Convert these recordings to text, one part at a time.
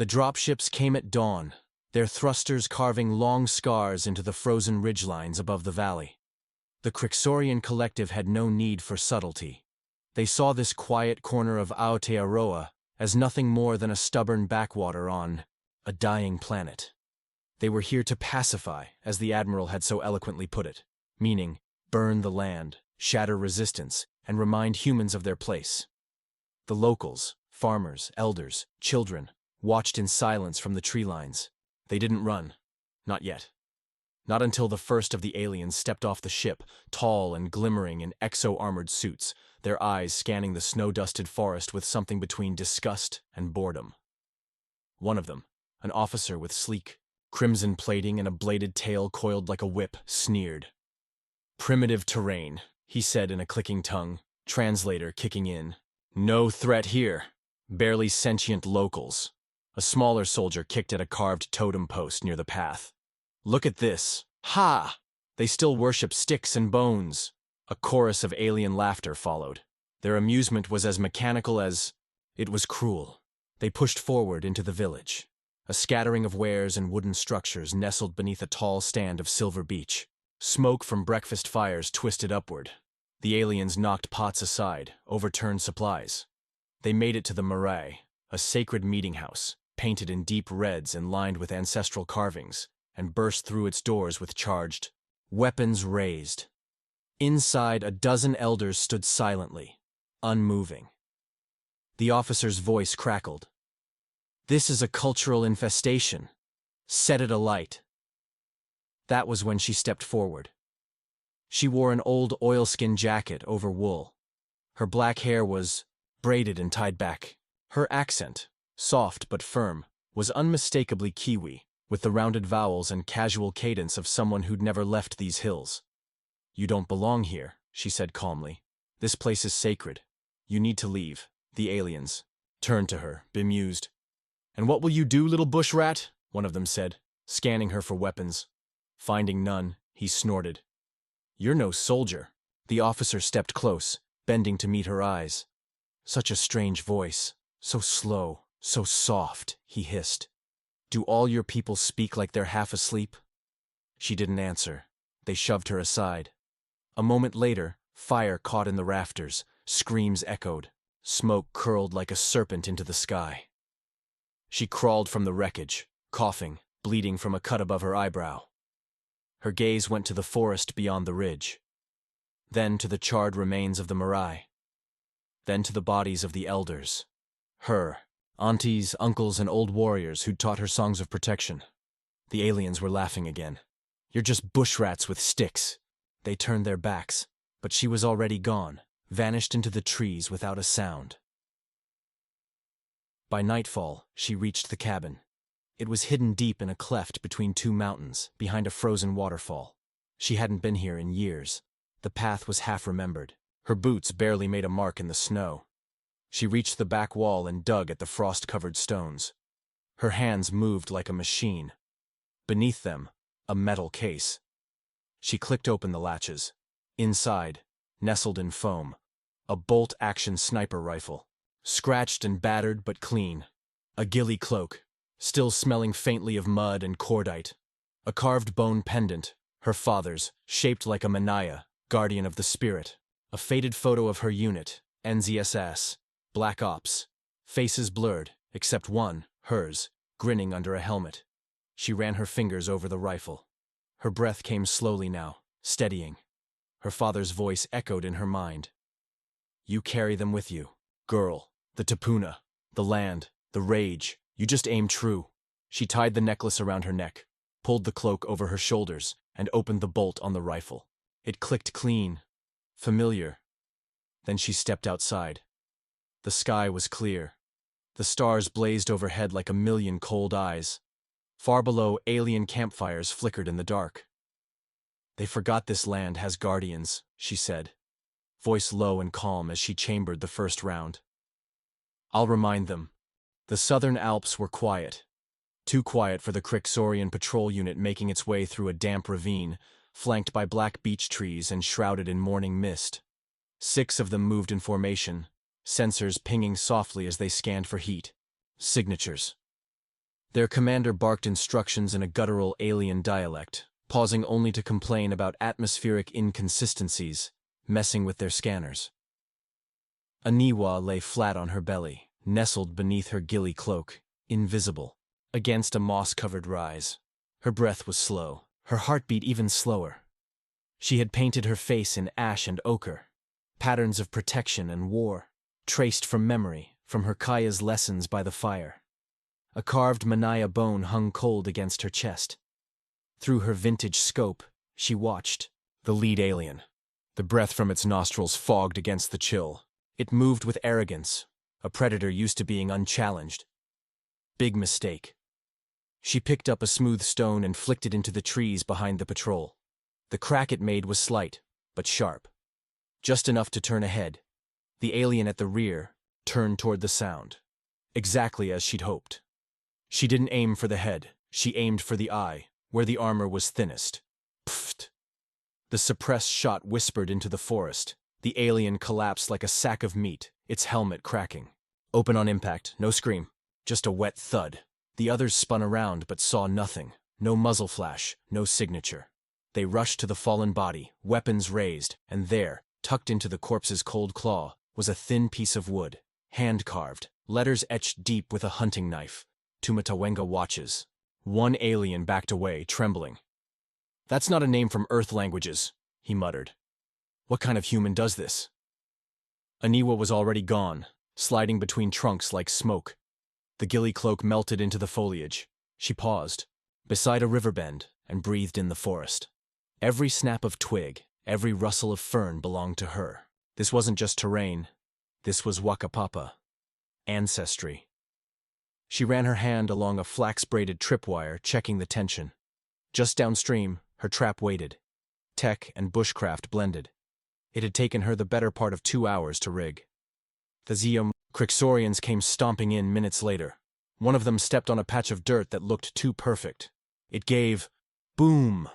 The dropships came at dawn, their thrusters carving long scars into the frozen ridgelines above the valley. The Crixorian collective had no need for subtlety. They saw this quiet corner of Aotearoa as nothing more than a stubborn backwater on a dying planet. They were here to pacify, as the Admiral had so eloquently put it, meaning burn the land, shatter resistance, and remind humans of their place. The locals, farmers, elders, children, watched in silence from the tree lines. They didn't run. Not yet. Not until the first of the aliens stepped off the ship, tall and glimmering in exo-armored suits, their eyes scanning the snow-dusted forest with something between disgust and boredom. One of them, an officer with sleek, crimson plating and a bladed tail coiled like a whip, sneered. "Primitive terrain," he said in a clicking tongue, translator kicking in. "No threat here. Barely sentient locals." A smaller soldier kicked at a carved totem post near the path. "Look at this. Ha! They still worship sticks and bones." A chorus of alien laughter followed. Their amusement was as mechanical as it was cruel. They pushed forward into the village. A scattering of wares and wooden structures nestled beneath a tall stand of silver beech. Smoke from breakfast fires twisted upward. The aliens knocked pots aside, overturned supplies. They made it to the marae, a sacred meeting house, painted in deep reds and lined with ancestral carvings, and burst through its doors with charged weapons raised. Inside, a dozen elders stood silently, unmoving. The officer's voice crackled. "This is a cultural infestation. Set it alight." That was when she stepped forward. She wore an old oilskin jacket over wool. Her black hair was braided and tied back. Her accent, soft but firm, was unmistakably Kiwi, with the rounded vowels and casual cadence of someone who'd never left these hills. "You don't belong here," she said calmly. "This place is sacred. You need to leave." The aliens turned to her, bemused. "And what will you do, little bush rat?" one of them said, scanning her for weapons. Finding none, he snorted. "You're no soldier." The officer stepped close, bending to meet her eyes. "Such a strange voice, so slow, so soft," he hissed. "Do all your people speak like they're half asleep?" She didn't answer. They shoved her aside. A moment later, fire caught in the rafters, screams echoed. Smoke curled like a serpent into the sky. She crawled from the wreckage, coughing, bleeding from a cut above her eyebrow. Her gaze went to the forest beyond the ridge, then to the charred remains of the marae, then to the bodies of the elders. Her, aunties, uncles, and old warriors who'd taught her songs of protection. The aliens were laughing again. "You're just bush rats with sticks." They turned their backs, but she was already gone, vanished into the trees without a sound. By nightfall, she reached the cabin. It was hidden deep in a cleft between two mountains, behind a frozen waterfall. She hadn't been here in years. The path was half remembered. Her boots barely made a mark in the snow. She reached the back wall and dug at the frost-covered stones. Her hands moved like a machine. Beneath them, a metal case. She clicked open the latches. Inside, nestled in foam, a bolt-action sniper rifle. Scratched and battered but clean. A ghillie cloak, still smelling faintly of mud and cordite. A carved bone pendant, her father's, shaped like a manaya, guardian of the spirit. A faded photo of her unit, NZSS, Black Ops. Faces blurred, except one, hers, grinning under a helmet. She ran her fingers over the rifle. Her breath came slowly now, steadying. Her father's voice echoed in her mind. "You carry them with you, girl. The tapuna, the land, the rage. You just aim true." She tied the necklace around her neck, pulled the cloak over her shoulders, and opened the bolt on the rifle. It clicked clean, familiar. Then she stepped outside. The sky was clear. The stars blazed overhead like a million cold eyes. Far below, alien campfires flickered in the dark. "They forgot this land has guardians," she said, voice low and calm as she chambered the first round. "I'll remind them." The southern Alps were quiet. Too quiet for the Crixorian patrol unit making its way through a damp ravine, flanked by black beech trees and shrouded in morning mist. 6 of them moved in formation, sensors pinging softly as they scanned for heat. Signatures. Their commander barked instructions in a guttural alien dialect, pausing only to complain about atmospheric inconsistencies, messing with their scanners. Aniwa lay flat on her belly, nestled beneath her ghillie cloak, invisible, against a moss-covered rise. Her breath was slow, her heartbeat even slower. She had painted her face in ash and ochre, patterns of protection and war, traced from memory, from her Kaya's lessons by the fire. A carved Manaya bone hung cold against her chest. Through her vintage scope, she watched the lead alien. The breath from its nostrils fogged against the chill. It moved with arrogance, a predator used to being unchallenged. Big mistake. She picked up a smooth stone and flicked it into the trees behind the patrol. The crack it made was slight, but sharp. Just enough to turn ahead. The alien at the rear turned toward the sound. Exactly as she'd hoped. She didn't aim for the head, she aimed for the eye, where the armor was thinnest. Pfft! The suppressed shot whispered into the forest. The alien collapsed like a sack of meat, its helmet cracking. Open on impact, no scream, just a wet thud. The others spun around but saw nothing. No muzzle flash, no signature. They rushed to the fallen body, weapons raised, and there, tucked into the corpse's cold claw, was a thin piece of wood, hand-carved, letters etched deep with a hunting knife. Tumatawenga watches. One alien backed away, trembling. "That's not a name from Earth languages," he muttered. "What kind of human does this?" Aniwa was already gone, sliding between trunks like smoke. The ghillie cloak melted into the foliage. She paused, beside a river bend, and breathed in the forest. Every snap of twig, every rustle of fern belonged to her. This wasn't just terrain. This was Wakapapa. Ancestry. She ran her hand along a flax-braided tripwire, checking the tension. Just downstream, her trap waited. Tech and bushcraft blended. It had taken her the better part of 2 hours to rig. The Crixorians came stomping in minutes later. One of them stepped on a patch of dirt that looked too perfect. It gave boom!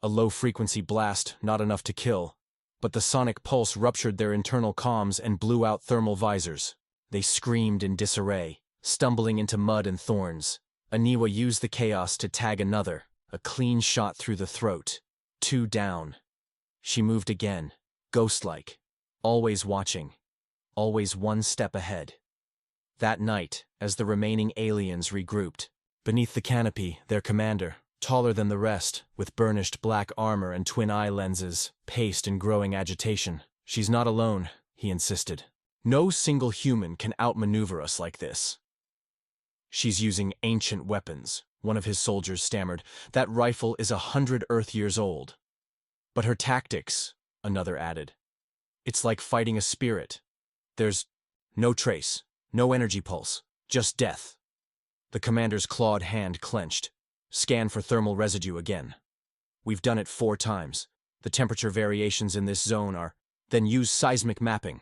A low-frequency blast, not enough to kill, but the sonic pulse ruptured their internal comms and blew out thermal visors. They screamed in disarray, stumbling into mud and thorns. Aniwa used the chaos to tag another, a clean shot through the throat. 2 down. She moved again, ghost-like, always watching, always one step ahead. That night, as the remaining aliens regrouped, beneath the canopy, their commander, taller than the rest, with burnished black armor and twin eye lenses, paced in growing agitation. "She's not alone," he insisted. "No single human can outmaneuver us like this." "She's using ancient weapons," one of his soldiers stammered. "That rifle is 100 Earth years old." "But her tactics," another added. "It's like fighting a spirit. There's no trace, no energy pulse, just death." The commander's clawed hand clenched. "Scan for thermal residue again. We've done it 4 times. The temperature variations in this zone are... Then use seismic mapping."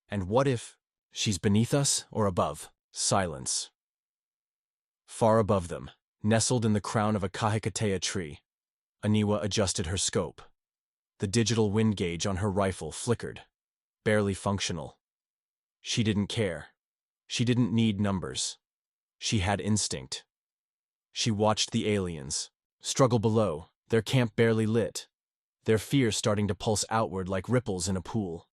"And what if she's beneath us or above?" Silence. Far above them, nestled in the crown of a kahikatea tree, Aniwa adjusted her scope. The digital wind gauge on her rifle flickered, barely functional. She didn't care. She didn't need numbers. She had instinct. She watched the aliens struggle below, their camp barely lit, their fear starting to pulse outward like ripples in a pool.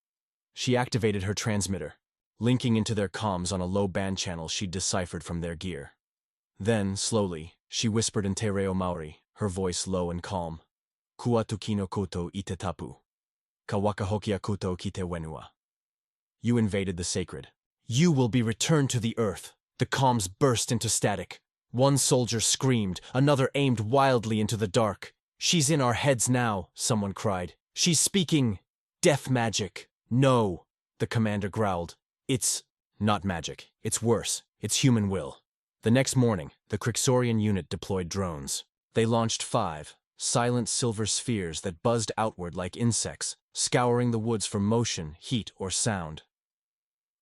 She activated her transmitter, linking into their comms on a low band channel she'd deciphered from their gear. Then, slowly, she whispered in Te Reo Maori, her voice low and calm. "Kua tukino koto I te tapu. Ka wakahokia koto ki te wenua." "You invaded the sacred. You will be returned to the earth." The comms burst into static. One soldier screamed, another aimed wildly into the dark. "She's in our heads now," someone cried. "She's speaking death magic." "No," the commander growled. "It's not magic. It's worse. It's human will." The next morning, the Crixorian unit deployed drones. They launched 5 silent silver spheres that buzzed outward like insects, scouring the woods for motion, heat, or sound.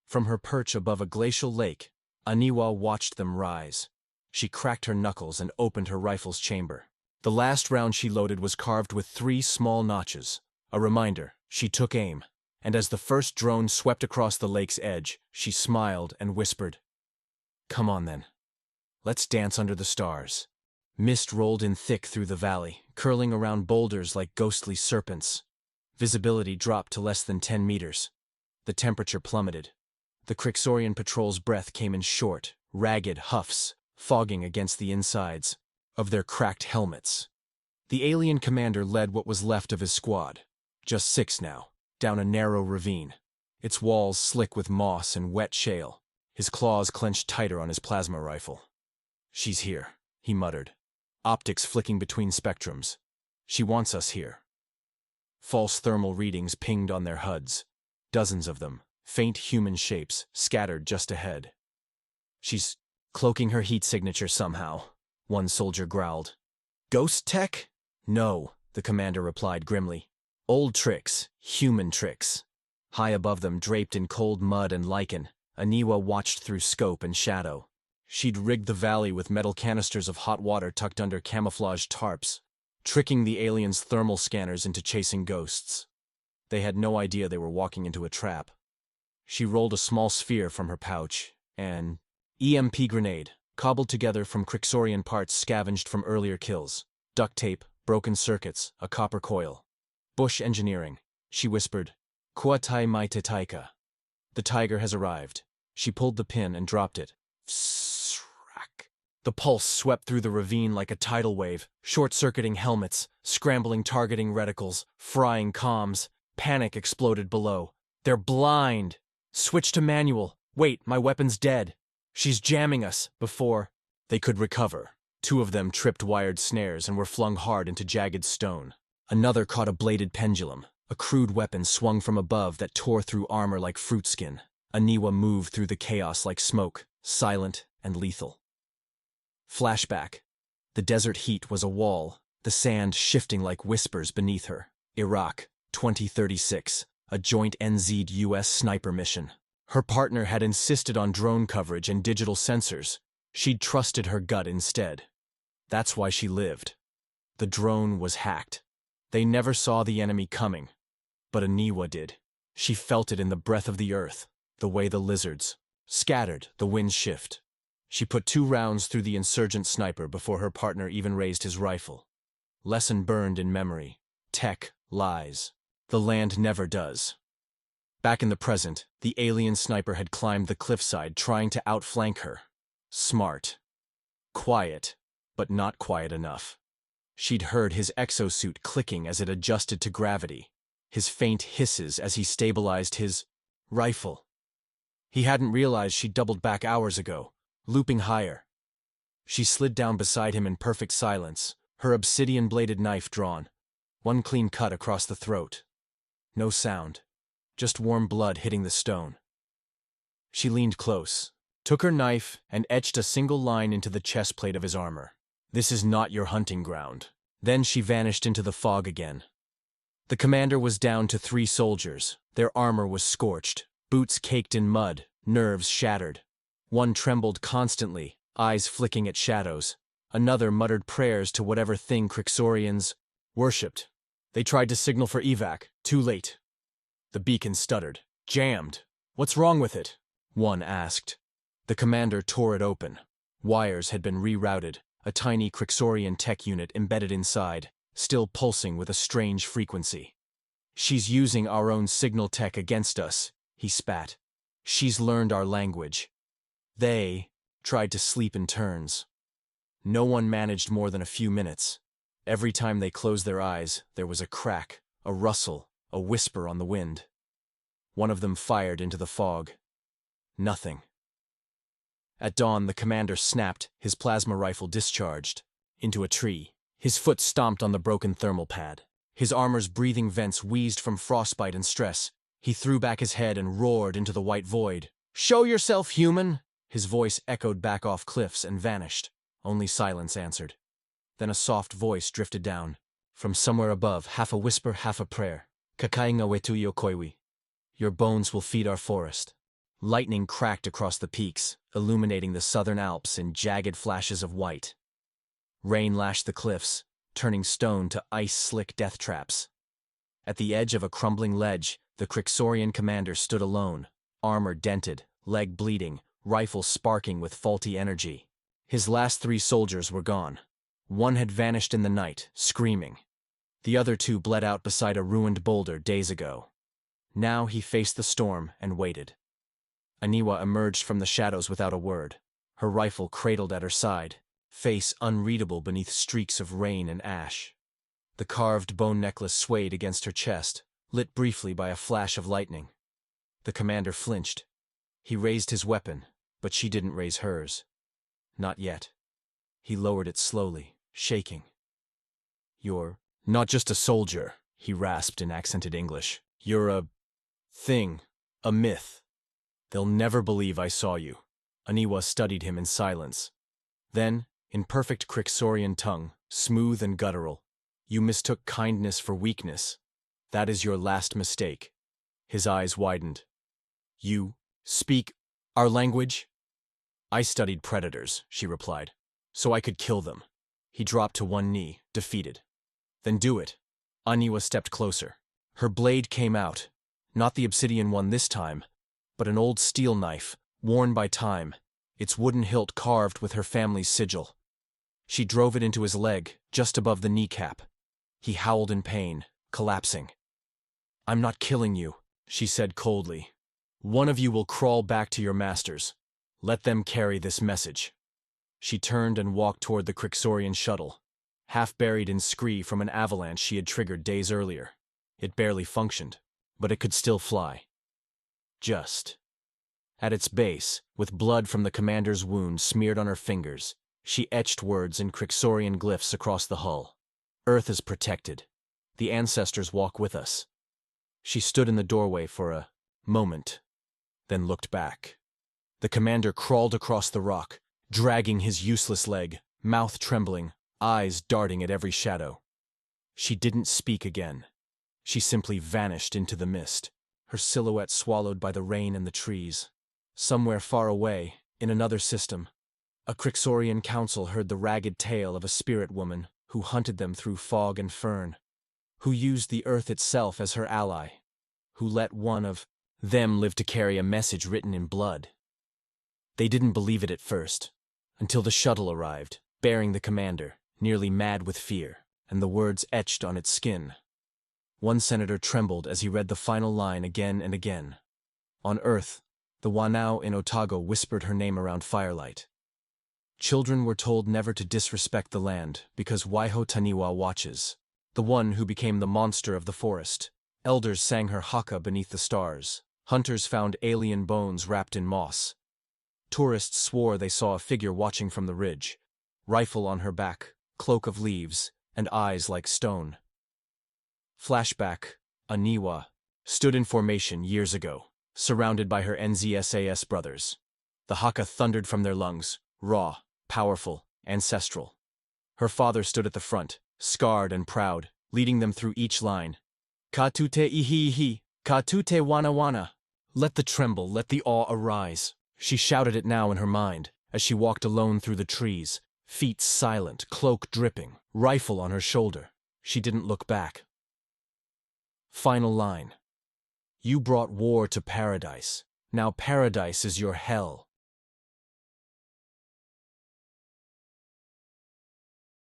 From her perch above a glacial lake, Aniwa watched them rise. She cracked her knuckles and opened her rifle's chamber. The last round she loaded was carved with 3 small notches. A reminder, she took aim, and as the first drone swept across the lake's edge, she smiled and whispered, "Come on then." Let's dance under the stars. Mist rolled in thick through the valley, curling around boulders like ghostly serpents. Visibility dropped to less than 10 meters. The temperature plummeted. The Crixorian patrol's breath came in short, ragged huffs, fogging against the insides of their cracked helmets. The alien commander led what was left of his squad, just 6 now, down a narrow ravine, its walls slick with moss and wet shale, his claws clenched tighter on his plasma rifle. "She's here," he muttered, optics flicking between spectrums. "She wants us here." False thermal readings pinged on their HUDs, dozens of them, faint human shapes, scattered just ahead. "She's cloaking her heat signature somehow," one soldier growled. "Ghost tech?" "No," the commander replied grimly. "Old tricks, human tricks." High above them, draped in cold mud and lichen, Aniwa watched through scope and shadow. She'd rigged the valley with metal canisters of hot water tucked under camouflaged tarps, tricking the aliens' thermal scanners into chasing ghosts. They had no idea they were walking into a trap. She rolled a small sphere from her pouch, an EMP grenade, cobbled together from Crixorian parts scavenged from earlier kills. Duct tape, broken circuits, a copper coil. "Bush engineering," she whispered. "Kuatai mai te taika." "The tiger has arrived." She pulled the pin and dropped it. Srack. The pulse swept through the ravine like a tidal wave, short-circuiting helmets, scrambling targeting reticles, frying comms. Panic exploded below. "They're blind!" "Switch to manual. Wait, my weapon's dead." "She's jamming us," before they could recover. 2 of them tripped wired snares and were flung hard into jagged stone. Another caught a bladed pendulum, a crude weapon swung from above that tore through armor like fruit skin. Aniwa moved through the chaos like smoke, silent and lethal. Flashback. The desert heat was a wall, the sand shifting like whispers beneath her. Iraq, 2036, a joint NZ-US sniper mission. Her partner had insisted on drone coverage and digital sensors. She'd trusted her gut instead. That's why she lived. The drone was hacked. They never saw the enemy coming. But Aniwa did. She felt it in the breath of the earth, the way the lizards scattered, the winds shift. She put 2 rounds through the insurgent sniper before her partner even raised his rifle. Lesson burned in memory. Tech lies. The land never does. Back in the present, the alien sniper had climbed the cliffside trying to outflank her. Smart. Quiet, but not quiet enough. She'd heard his exosuit clicking as it adjusted to gravity, his faint hisses as he stabilized his rifle. He hadn't realized she'd doubled back hours ago, looping higher. She slid down beside him in perfect silence, her obsidian-bladed knife drawn, 1 clean cut across the throat. No sound, just warm blood hitting the stone. She leaned close, took her knife, and etched a single line into the chest plate of his armor. "This is not your hunting ground." Then she vanished into the fog again. The commander was down to 3 soldiers. Their armor was scorched, boots caked in mud, nerves shattered. One trembled constantly, eyes flicking at shadows. Another muttered prayers to whatever thing Crixorians worshipped. They tried to signal for evac. Too late. The beacon stuttered. "Jammed. What's wrong with it?" one asked. The commander tore it open. Wires had been rerouted, a tiny Crixorian tech unit embedded inside, still pulsing with a strange frequency. "She's using our own signal tech against us," he spat. "She's learned our language." They tried to sleep in turns. No one managed more than a few minutes. Every time they closed their eyes, there was a crack, a rustle, a whisper on the wind. One of them fired into the fog. Nothing. At dawn, the commander snapped, his plasma rifle discharged, into a tree. His foot stomped on the broken thermal pad. His armor's breathing vents wheezed from frostbite and stress. He threw back his head and roared into the white void. "Show yourself, human!" His voice echoed back off cliffs and vanished. Only silence answered. Then a soft voice drifted down. From somewhere above, half a whisper, half a prayer. "Kakainga wetu yo koiwi." Your bones will feed our forest. Lightning cracked across the peaks, illuminating the southern Alps in jagged flashes of white. Rain lashed the cliffs, turning stone to ice-slick death traps. At the edge of a crumbling ledge, the Crixorian commander stood alone, armor dented, leg bleeding, rifle sparking with faulty energy. His last 3 soldiers were gone. One had vanished in the night, screaming. The other 2 bled out beside a ruined boulder days ago. Now he faced the storm and waited. Aniwa emerged from the shadows without a word, her rifle cradled at her side, face unreadable beneath streaks of rain and ash. The carved bone necklace swayed against her chest, lit briefly by a flash of lightning. The commander flinched. He raised his weapon, but she didn't raise hers. Not yet. He lowered it slowly, shaking. "You're not just a soldier," he rasped in accented English. "You're a thing, a myth. They'll never believe I saw you." Aniwa studied him in silence. Then, in perfect Crixorian tongue, smooth and guttural, "You mistook kindness for weakness. That is your last mistake." His eyes widened. "You speak our language?" "I studied predators," she replied, "so I could kill them." He dropped to one knee, defeated. "Then do it." Aniwa stepped closer. Her blade came out, not the obsidian one this time, but an old steel knife, worn by time, its wooden hilt carved with her family's sigil. She drove it into his leg, just above the kneecap. He howled in pain, collapsing. "I'm not killing you," she said coldly. "One of you will crawl back to your masters. Let them carry this message." She turned and walked toward the Crixorian shuttle, half buried in scree from an avalanche she had triggered days earlier. It barely functioned, but it could still fly. Just. At its base, with blood from the commander's wound smeared on her fingers, she etched words in Crixorian glyphs across the hull. "Earth is protected. The ancestors walk with us." She stood in the doorway for a moment, then looked back. The commander crawled across the rock, dragging his useless leg, mouth trembling, eyes darting at every shadow. She didn't speak again. She simply vanished into the mist, her silhouette swallowed by the rain and the trees. Somewhere far away, in another system, a Crixorian council heard the ragged tale of a spirit woman who hunted them through fog and fern, who used the earth itself as her ally, who let one of them live to carry a message written in blood. They didn't believe it at first, until the shuttle arrived, bearing the commander, nearly mad with fear, and the words etched on its skin. One senator trembled as he read the final line again and again. On Earth, the Wanao in Otago whispered her name around firelight. Children were told never to disrespect the land because Waiho Taniwa watches, the one who became the monster of the forest. Elders sang her haka beneath the stars. Hunters found alien bones wrapped in moss. Tourists swore they saw a figure watching from the ridge, rifle on her back, cloak of leaves, and eyes like stone. Flashback, Aniwa stood in formation years ago, surrounded by her NZSAS brothers. The haka thundered from their lungs, raw, powerful, ancestral. Her father stood at the front, scarred and proud, leading them through each line. "Katute ihi ihi, katute wana wana." Let the tremble, let the awe arise. She shouted it now in her mind, as she walked alone through the trees, feet silent, cloak dripping, rifle on her shoulder. She didn't look back. Final line. "You brought war to paradise. Now paradise is your hell."